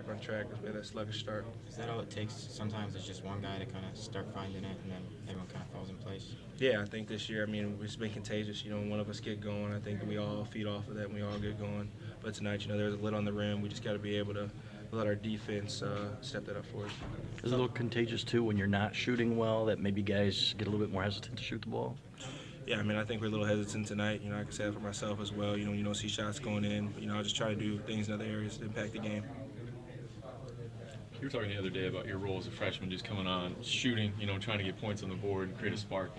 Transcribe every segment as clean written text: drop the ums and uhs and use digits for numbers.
back on track because we had that sluggish start. Is that all it takes? Sometimes it's just one guy to kind of start finding it, and then everyone kind of falls in place. Yeah, I think this year, I mean, it's been contagious. When one of us get going, I think we all feed off of that and we all get going. But tonight, there was a lid on the rim. We just got to be able to let our defense step that up for us. Is it a little contagious too when you're not shooting well, that maybe guys get a little bit more hesitant to shoot the ball? Yeah, I mean, I think we're a little hesitant tonight. I can say that for myself as well. You don't see shots going in. I just try to do things in other areas to impact the game. You were talking the other day about your role as a freshman, just coming on, shooting, trying to get points on the board and create a spark.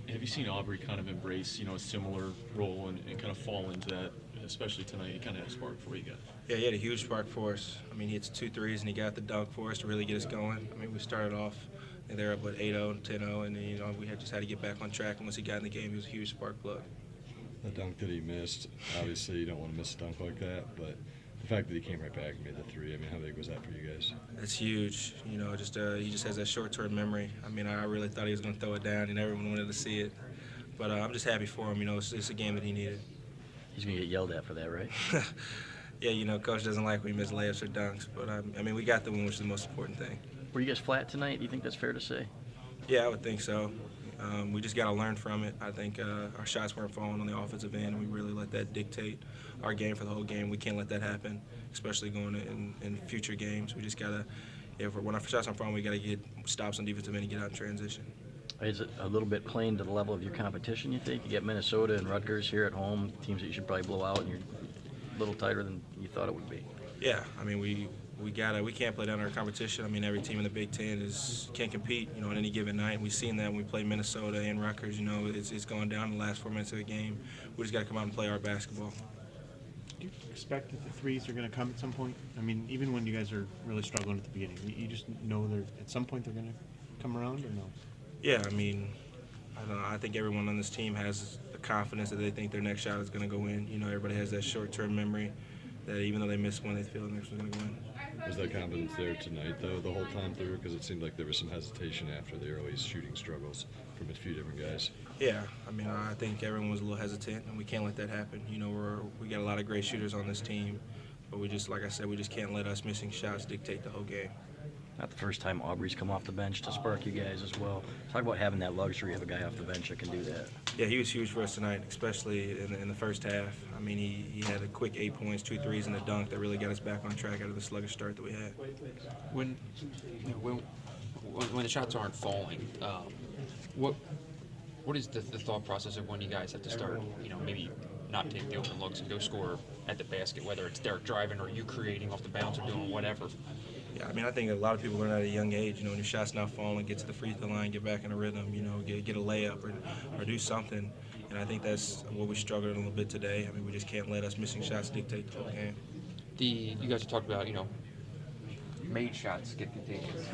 Have you seen Aubrey kind of embrace, a similar role and kind of fall into that, especially tonight? He kind of had a spark for you guys. Yeah, he had a huge spark for us. I mean, he hits 2 threes and he got the dunk for us to really get us going. I mean, we started off, and they're up with 8-0 and 10-0, and then, we just had to get back on track. And once he got in the game, he was a huge spark plug. The dunk that he missed, obviously you don't want to miss a dunk like that, but the fact that he came right back and made the three, I mean, how big was that for you guys? That's huge. He just has that short-term memory. I mean, I really thought he was going to throw it down, and everyone wanted to see it. But I'm just happy for him. It's a game that he needed. He's going to get yelled at for that, right? Yeah, Coach doesn't like when we miss layups or dunks. But, I mean, we got the win, which is the most important thing. Were you guys flat tonight? Do you think that's fair to say? Yeah, I would think so. We just got to learn from it. I think our shots weren't falling on the offensive end, and we really let that dictate our game for the whole game. We can't let that happen, especially going in future games. We just got to, when our shots aren't falling, we got to get stops on defensive end and get out in transition. Is it a little bit playing to the level of your competition, you think? You get Minnesota and Rutgers here at home, teams that you should probably blow out, and you're a little tighter than you thought it would be. Yeah, I mean, we can't play down our competition. I mean, every team in the Big Ten can't compete, on any given night. We've seen that when we play Minnesota and Rutgers. It's going down in the last 4 minutes of the game. We just got to come out and play our basketball. Do you expect that the threes are going to come at some point? I mean, even when you guys are really struggling at the beginning, you just know at some point they're going to come around, or no? Yeah, I mean, I don't know. I think everyone on this team has the confidence that they think their next shot is going to go in. Everybody has that short-term memory that even though they miss one, they feel the next one's going to go in. Was that confidence there tonight, though, the whole time through? Because it seemed like there was some hesitation after the early shooting struggles from a few different guys. Yeah, I mean, I think everyone was a little hesitant, and we can't let that happen. We got a lot of great shooters on this team, but we just, like I said, we just can't let us missing shots dictate the whole game. Not the first time Aubrey's come off the bench to spark you guys as well. Talk about having that luxury of a guy off the bench that can do that. Yeah, he was huge for us tonight, especially in the first half. I mean, he had a quick 8 points, 2 threes, and a dunk that really got us back on track out of the sluggish start that we had. When the shots aren't falling, what is the thought process of when you guys have to start, maybe not take the open looks and go score at the basket, whether it's Derek driving or you creating off the bounce or doing whatever? Yeah, I mean, I think a lot of people learn at a young age. When your shot's not falling, get to the free throw line, get back in a rhythm. Get a layup or do something. And I think that's what we struggled a little bit today. I mean, we just can't let us missing shots dictate the whole game. You guys have talked about, made shots get contagious.